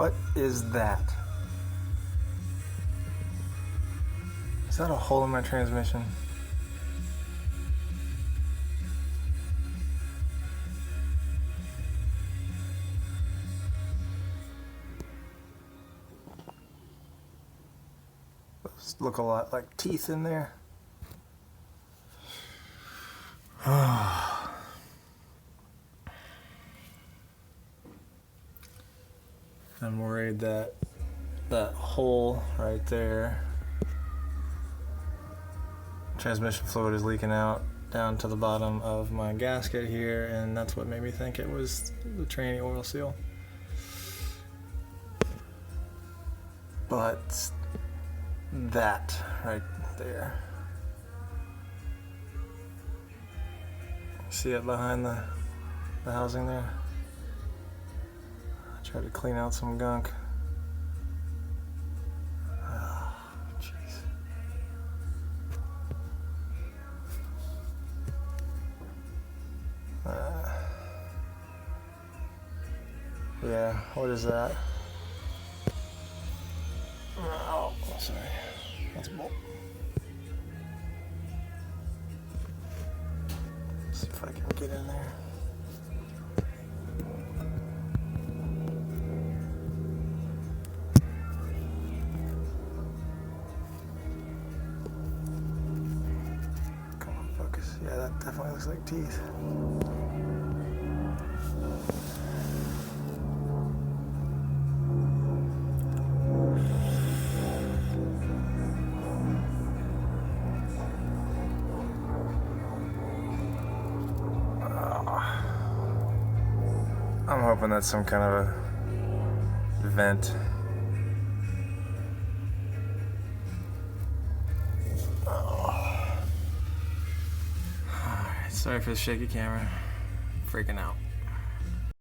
What is that? Is that a hole in my transmission? Those look a lot like teeth in there. I'm worried that that hole right there, transmission fluid is leaking out down to the bottom of my gasket here, and that's what made me think it was the tranny oil seal. But that right there, see it behind the housing there? Try to clean out some gunk. Oh, jeez. Yeah, what is that? Oh, sorry. That's a bolt. See if I can get in there. Yeah, that definitely looks like teeth. I'm hoping that's some kind of a vent. Sorry for the shaky camera. Freaking out.